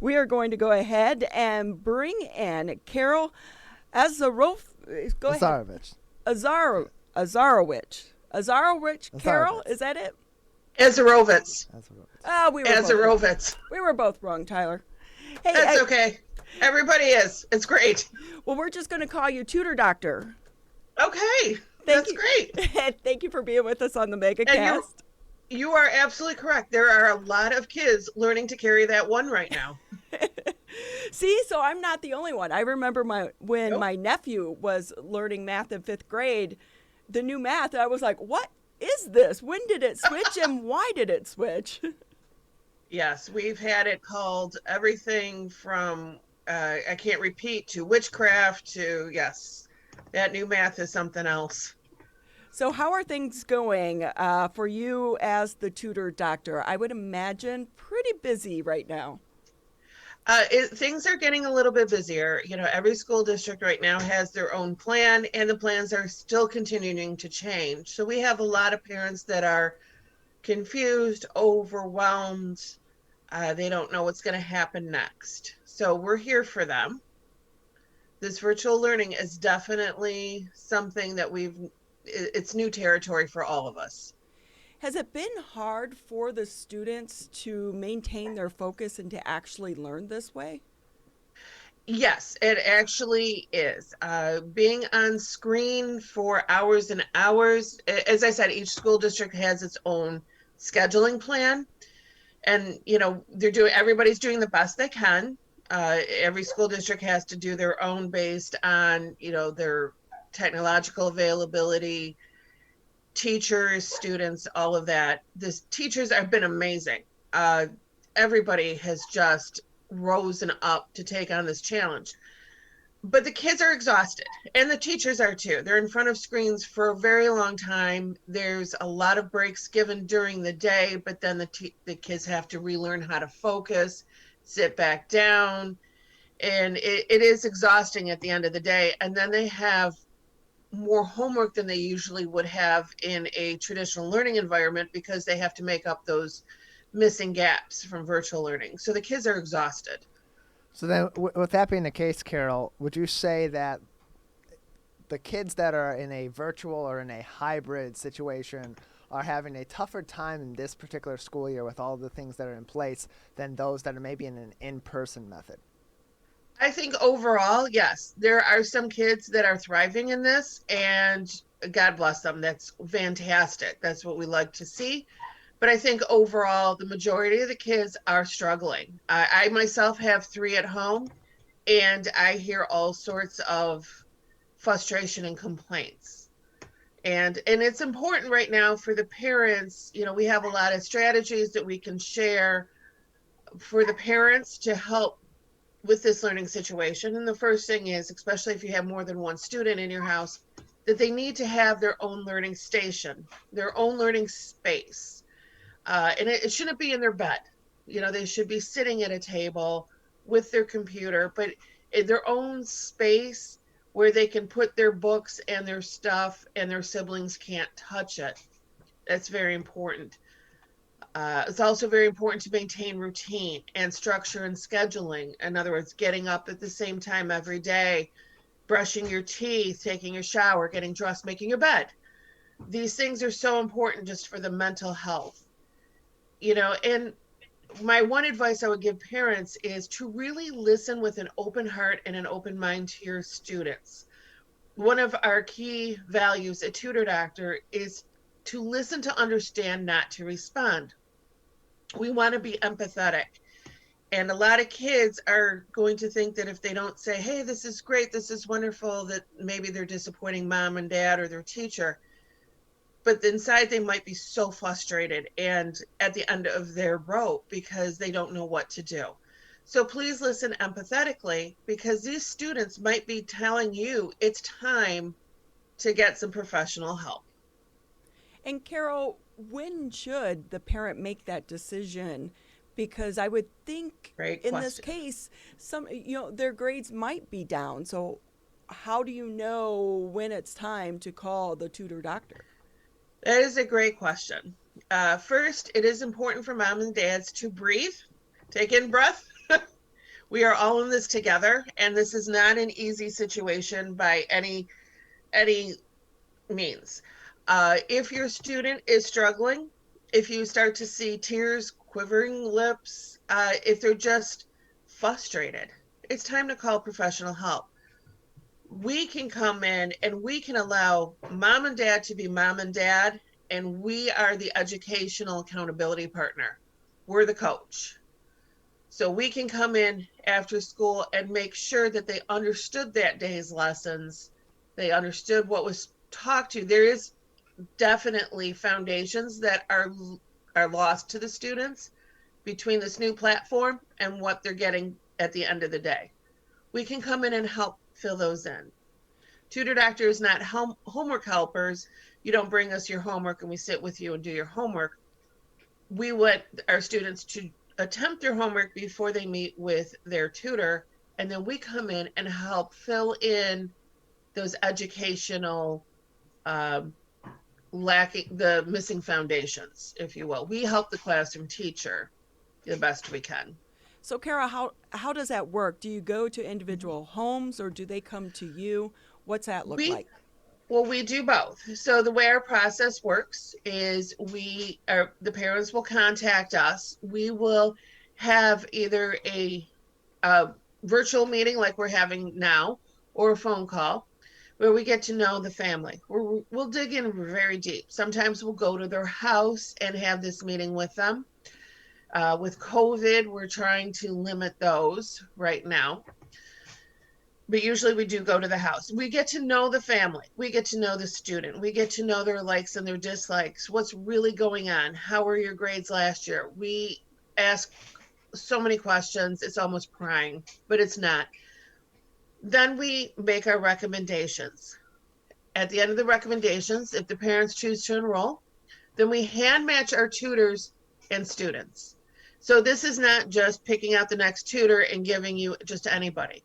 we are going to go ahead and bring in Carol Go ahead. Azarovitz. Azarovitz. Carol, is that it? Azarovitz. We were both wrong, Tyler. Hey, that's okay. Everybody is. It's great. Well, we're just going to call you Tutor Doctor. Okay. That's great. Thank you for being with us on the MegaCast. You are absolutely correct. There are a lot of kids learning to carry that one right now. See, so I'm not the only one. I remember when my nephew was learning math in 5th grade, the new math, I was like, what is this? When did it switch and why did it switch? Yes, we've had it called everything from I can't repeat to witchcraft to, yes, that new math is something else. So how are things going for you as the tutor doctor? I would imagine pretty busy right now. Things are getting a little bit busier. You know, every school district right now has their own plan, and the plans are still continuing to change. So we have a lot of parents that are confused, overwhelmed. They don't know what's going to happen next. So we're here for them. This virtual learning is definitely something that it's new territory for all of us. Has it been hard for the students to maintain their focus and to actually learn this way? Yes, it actually is. Being on screen for hours and hours, as I said, each school district has its own scheduling plan. And, you know, everybody's doing the best they can. Every school district has to do their own based on, you know, their technological availability, teachers, students, all of that. The teachers have been amazing. Everybody has just risen up to take on this challenge. But the kids are exhausted, and the teachers are too. They're in front of screens for a very long time. There's a lot of breaks given during the day, but then the kids have to relearn how to focus, sit back down, and it is exhausting at the end of the day. And then they have more homework than they usually would have in a traditional learning environment because they have to make up those missing gaps from virtual learning. So the kids are exhausted. So then, with that being the case, Carol, would you say that the kids that are in a virtual or in a hybrid situation are having a tougher time in this particular school year with all the things that are in place than those that are maybe in an in-person method? I think overall, yes, there are some kids that are thriving in this, and God bless them. That's fantastic. That's what we like to see. But I think overall, the majority of the kids are struggling. I myself have 3 at home, and I hear all sorts of frustration and complaints. And it's important right now for the parents. You know, we have a lot of strategies that we can share for the parents to help with this learning situation. And the first thing is, especially if you have more than one student in your house, that they need to have their own learning station, their own learning space. And it shouldn't be in their bed. You know, they should be sitting at a table with their computer, but in their own space where they can put their books and their stuff and their siblings can't touch it. That's very important. It's also very important to maintain routine and structure and scheduling. In other words, getting up at the same time every day, brushing your teeth, taking a shower, getting dressed, making your bed. These things are so important just for the mental health. You know, and my one advice I would give parents is to really listen with an open heart and an open mind to your students. One of our key values at Tutor Doctor is to listen to understand, not to respond. We want to be empathetic. And a lot of kids are going to think that if they don't say, hey, this is great, this is wonderful, that maybe they're disappointing mom and dad or their teacher. But inside they might be so frustrated and at the end of their rope because they don't know what to do. So please listen empathetically, because these students might be telling you it's time to get some professional help. And Carol, when should the parent make that decision? Because I would think in this case, their grades might be down. So how do you know when it's time to call the tutor doctor? That is a great question. First, it is important for mom and dads to breathe, take in breath, We are all in this together, and this is not an easy situation by any means. If your student is struggling, if you start to see tears, quivering lips, if they're just frustrated, it's time to call professional help. We can come in and we can allow mom and dad to be mom and dad, and we are the educational accountability partner. We're the coach. So we can come in after school and make sure that they understood that day's lessons. They understood what was talked to. There is definitely foundations that are lost to the students between this new platform and what they're getting at the end of the day. We can come in and help fill those in. Tutor Doctor is not homework helpers. You don't bring us your homework and we sit with you and do your homework. We want our students to attempt their homework before they meet with their tutor, and then we come in and help fill in those educational the missing foundations, if you will. We help the classroom teacher the best we can. So Kara, how does that work? Do you go to individual homes or do they come to you? What's that look like? Well, we do both. So the way our process works is the parents will contact us. We will have either a virtual meeting like we're having now, or a phone call where we get to know the family. We'll dig in very deep. Sometimes we'll go to their house and have this meeting with them. With COVID, we're trying to limit those right now. But usually we do go to the house. We get to know the family. We get to know the student. We get to know their likes and their dislikes. What's really going on? How were your grades last year? We ask so many questions. It's almost prying, but it's not. Then we make our recommendations. At the end of the recommendations, if the parents choose to enroll, then we hand match our tutors and students. So this is not just picking out the next tutor and giving you just anybody.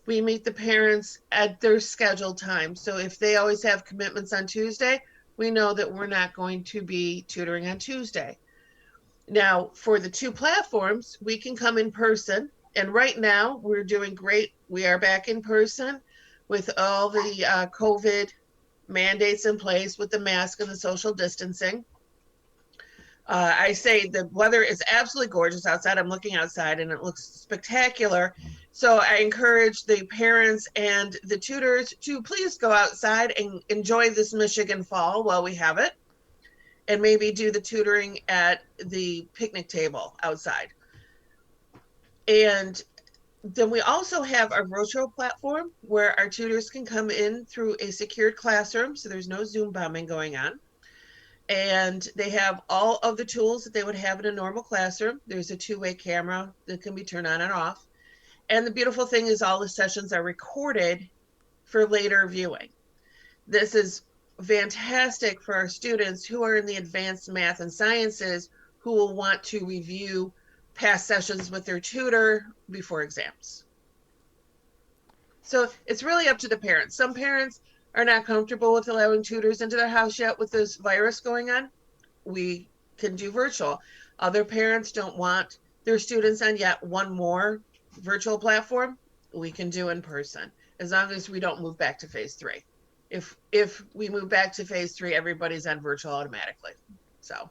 We meet the parents at their scheduled time. So if they always have commitments on Tuesday, we know that we're not going to be tutoring on Tuesday. Now, for the two platforms, we can come in person. And right now, we're doing great. We are back in person with all the COVID mandates in place with the mask and the social distancing. I say the weather is absolutely gorgeous outside. I'm looking outside and it looks spectacular. So I encourage the parents and the tutors to please go outside and enjoy this Michigan fall while we have it, and maybe do the tutoring at the picnic table outside. And then we also have our virtual platform where our tutors can come in through a secured classroom, so there's no Zoom bombing going on. And they have all of the tools that they would have in a normal classroom. There's a two-way camera that can be turned on and off. And the beautiful thing is all the sessions are recorded for later viewing. This is fantastic for our students who are in the advanced math and sciences who will want to review past sessions with their tutor before exams. So it's really up to the parents. Some parents are not comfortable with allowing tutors into their house yet with this virus going on. We can do virtual. Other parents don't want their students on yet one more virtual platform. We can do in person, as long as we don't move back to phase 3. If we move back to phase 3, everybody's on virtual automatically. So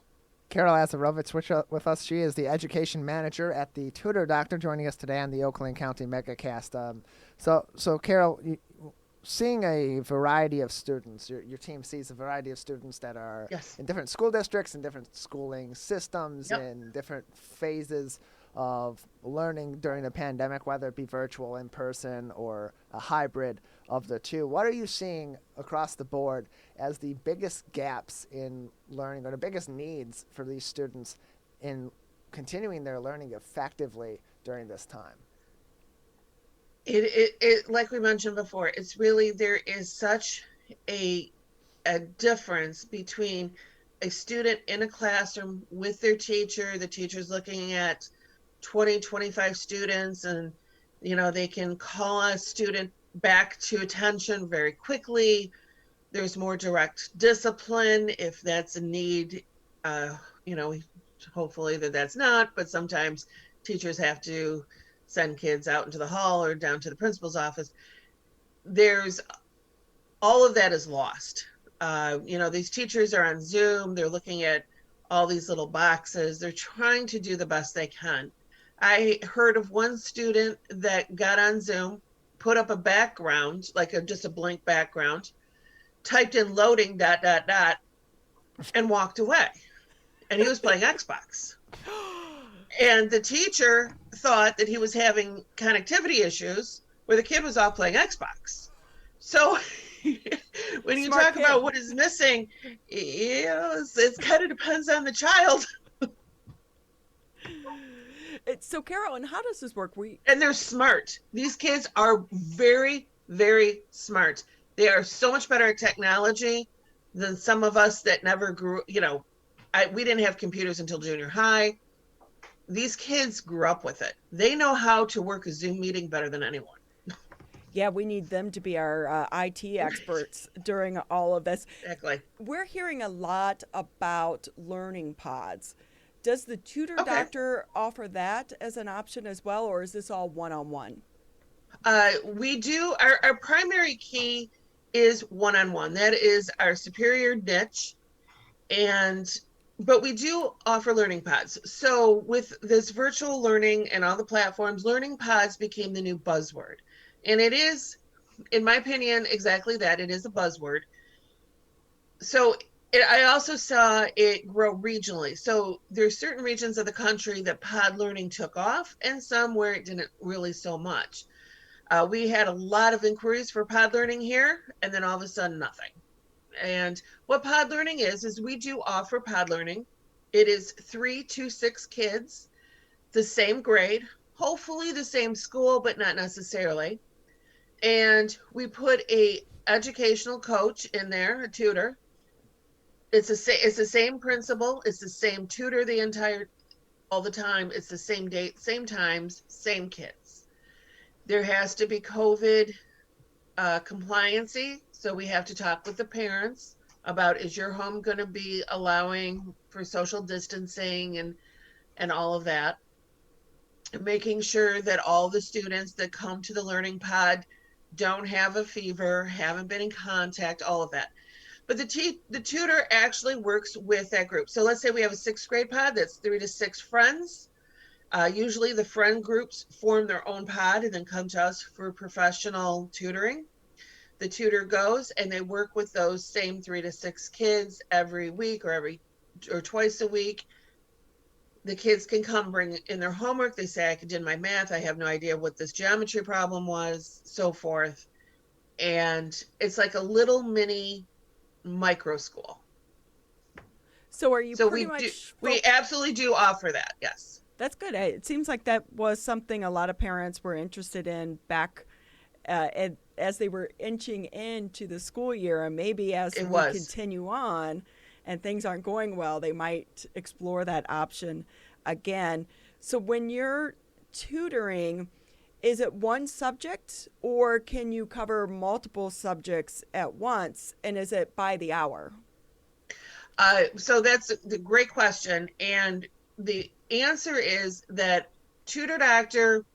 Carol Azarovitz with us. She is the education manager at the Tutor Doctor, joining us today on the Oakland County MegaCast. So Carol, seeing a variety of students, your team sees a variety of students that are in different school districts and different schooling systems and different phases of learning during the pandemic, whether it be virtual, in person, or a hybrid of the two. What are you seeing across the board as the biggest gaps in learning or the biggest needs for these students in continuing their learning effectively during this time? It like we mentioned before, it's really, there is such a difference between a student in a classroom with their teacher. The teacher's looking at 20, 25 students, and they can call a student back to attention very quickly. There's more direct discipline if that's a need. Hopefully that's not, but sometimes teachers have to send kids out into the hall or down to the principal's office. There's all of that is lost. These teachers are on Zoom. They're looking at all these little boxes. They're trying to do the best they can. I heard of one student that got on Zoom, put up a background, like just a blank background, typed in loading ... and walked away. And he was playing Xbox. And the teacher thought that he was having connectivity issues where the kid was off playing Xbox. So when you talk about what is missing, it kind of depends on the child. So Carol, and how does this work? And they're smart. These kids are very, very smart. They are so much better at technology than some of us that never grew, we didn't have computers until junior high. These kids grew up with it. They know how to work a Zoom meeting better than anyone. Yeah, we need them to be our IT experts during all of this. Exactly. We're hearing a lot about learning pods. Does the Tutor Doctor offer that as an option as well, or is this all one-on-one? We do. Our primary key is one-on-one. That is our superior niche. But we do offer learning pods. So with this virtual learning and all the platforms, learning pods became the new buzzword. And it is, in my opinion, exactly that. It is a buzzword. So I also saw it grow regionally. So there's certain regions of the country that pod learning took off and some where it didn't really so much. We had a lot of inquiries for pod learning here, and then all of a sudden nothing. And what pod learning is we do offer pod learning. It is 3 to 6 kids, the same grade, hopefully the same school, but not necessarily. And we put a educational coach in there, a tutor. It's the same principal. It's the same tutor all the time. It's the same date, same times, same kids. There has to be COVID compliancy. So we have to talk with the parents about, is your home going to be allowing for social distancing and all of that. Making sure that all the students that come to the learning pod don't have a fever, haven't been in contact, all of that. But the tutor actually works with that group. So let's say we have a 6th grade pod, that's 3 to 6 friends. Usually the friend groups form their own pod and then come to us for professional tutoring. The tutor goes and they work with those same 3 to 6 kids every week or twice a week. The kids can come bring in their homework. They say, I did my math. I have no idea what this geometry problem was, so forth. And it's like a little mini micro school. So are you we absolutely do offer that, yes. That's good. It seems like that was something a lot of parents were interested in back as they were inching into the school year, and maybe as we continue on and things aren't going well, they might explore that option again. So when you're tutoring, is it one subject or can you cover multiple subjects at once? And is it by the hour? So that's the great question. And the answer is that Tutor Doctor,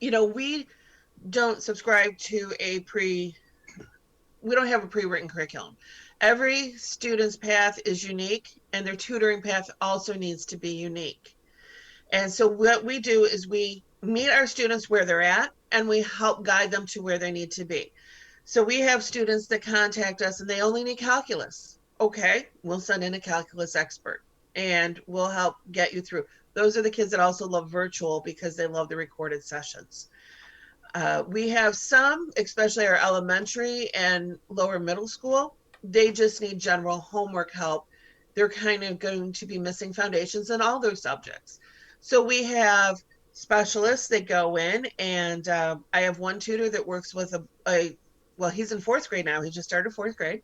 we don't subscribe to we don't have a pre-written curriculum. Every student's path is unique, and their tutoring path also needs to be unique. And so what we do is we meet our students where they're at, and we help guide them to where they need to be. So we have students that contact us, and they only need calculus. Okay, we'll send in a calculus expert, and we'll help get you through. Those are the kids that also love virtual because they love the recorded sessions. We have some, especially our elementary and lower middle school, they just need general homework help. They're kind of going to be missing foundations in all those subjects. So we have specialists that go in, and I have one tutor that works with he's in 4th grade now. He just started 4th grade.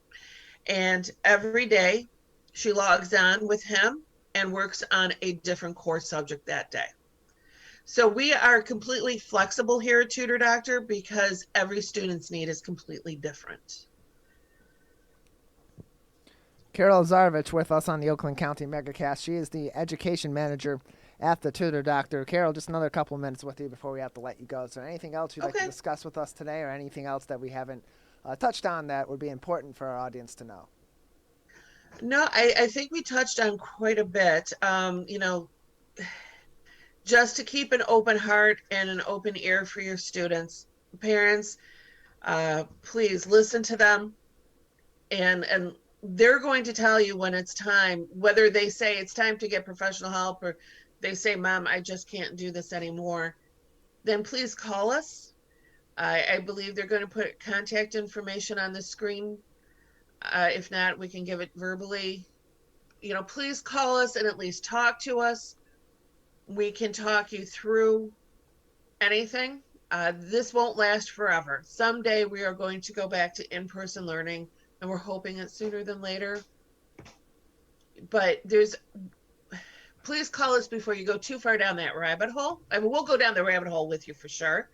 And every day she logs on with him and works on a different core subject that day. So we are completely flexible here at Tutor Doctor because every student's need is completely different. Carol Azarovitz with us on the Oakland County MegaCast. She is the education manager at the Tutor Doctor. Carol, just another couple of minutes with you before we have to let you go. Is there anything else you'd like to discuss with us today, or anything else that we haven't touched on that would be important for our audience to know? No, I think we touched on quite a bit. Just to keep an open heart and an open ear for your students. Parents, please listen to them, and they're going to tell you when it's time, whether they say it's time to get professional help or they say, Mom, I just can't do this anymore. Then please call us. I believe they're going to put contact information on the screen. If not, we can give it verbally. Please call us and at least talk to us. We can talk you through anything. This won't last forever. Someday we are going to go back to in-person learning, and we're hoping it's sooner than later. But please call us before you go too far down that rabbit hole. I mean, we'll go down the rabbit hole with you for sure.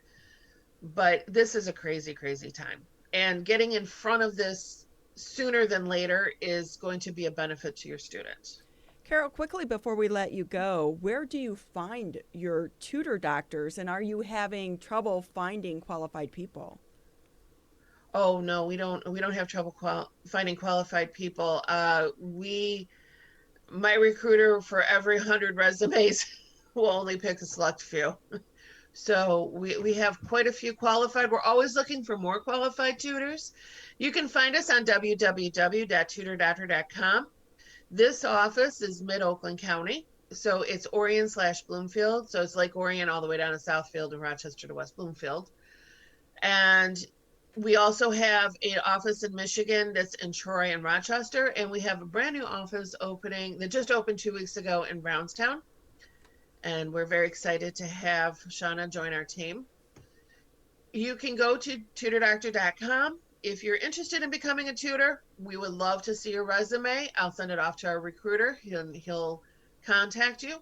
But this is a crazy, crazy time. And getting in front of this sooner than later is going to be a benefit to your students. Carol, quickly before we let you go, where do you find your tutor doctors, and are you having trouble finding qualified people? Oh no, we don't have trouble finding qualified people. My recruiter, for every 100 resumes, will only pick a select few. So we have quite a few qualified. We're always looking for more qualified tutors. You can find us on www.tutordoctor.com. This office is mid-Oakland County, so it's Orion/Bloomfield. So it's Lake Orion all the way down to Southfield and Rochester to West Bloomfield. And we also have an office in Michigan that's in Troy and Rochester, and we have a brand new office opening that just opened 2 weeks ago in Brownstown. And we're very excited to have Shauna join our team. You can go to tutordoctor.com. If you're interested in becoming a tutor, we would love to see your resume. I'll send it off to our recruiter. He'll contact you.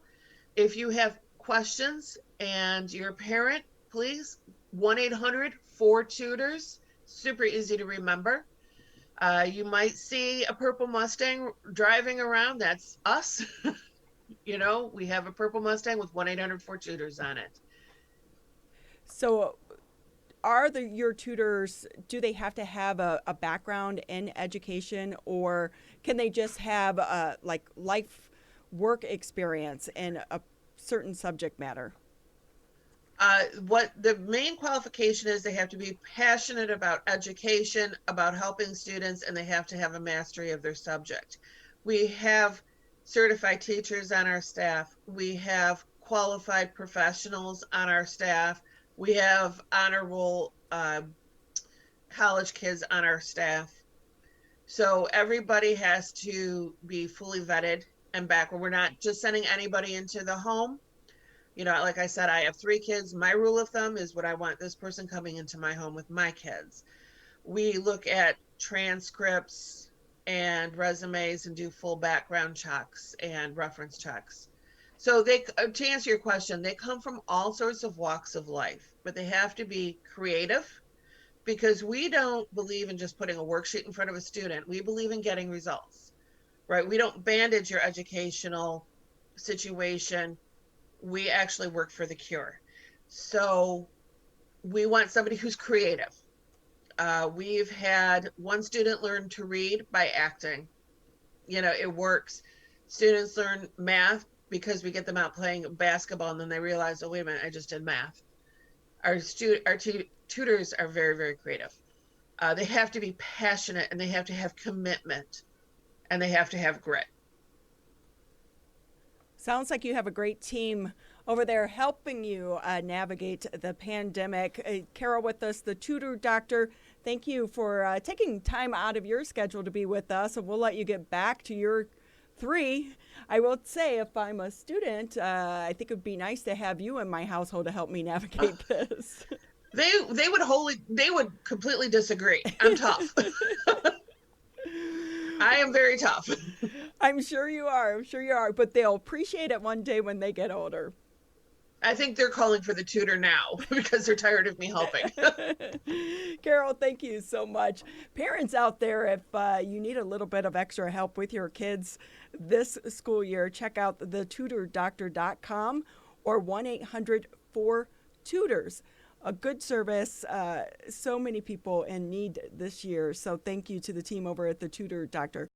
If you have questions and you're a parent, please, 1-800-4-TUTORS. Super easy to remember. You might see a purple Mustang driving around. That's us. We have a purple Mustang with 1-800-4-TUTORS on it. So your tutors, do they have to have a background in education, or can they just have life work experience in a certain subject matter? What the main qualification is, they have to be passionate about education, about helping students, and they have to have a mastery of their subject. We have certified teachers on our staff. We have qualified professionals on our staff. We have honor roll college kids on our staff. So everybody has to be fully vetted and backward. We're not just sending anybody into the home. Like I said, I have 3 kids. My rule of thumb is what I want this person coming into my home with my kids. We look at transcripts and resumes and do full background checks and reference checks. So to answer your question, they come from all sorts of walks of life, but they have to be creative, because we don't believe in just putting a worksheet in front of a student. We believe in getting results, right? We don't bandage your educational situation. We actually work for the cure. So we want somebody who's creative. We've had one student learn to read by acting. It works. Students learn math because we get them out playing basketball, and then they realize, oh, wait a minute, I just did math. Our tutors are very, very creative. They have to be passionate, and they have to have commitment, and they have to have grit. Sounds like you have a great team over there helping you navigate the pandemic. Carol with us, the Tutor Doctor. Thank you for taking time out of your schedule to be with us, and we'll let you get back to your 3. I will say, if I'm a student, I think it would be nice to have you in my household to help me navigate this. They would completely disagree. I'm tough. I am very tough. I'm sure you are. But they'll appreciate it one day when they get older. I think they're calling for the tutor now because they're tired of me helping. Carol, thank you so much. Parents out there, if you need a little bit of extra help with your kids this school year, check out the tutordoctor.com or 1-800-4-TUTORS. A good service, so many people in need this year. So thank you to the team over at the Tutor Doctor.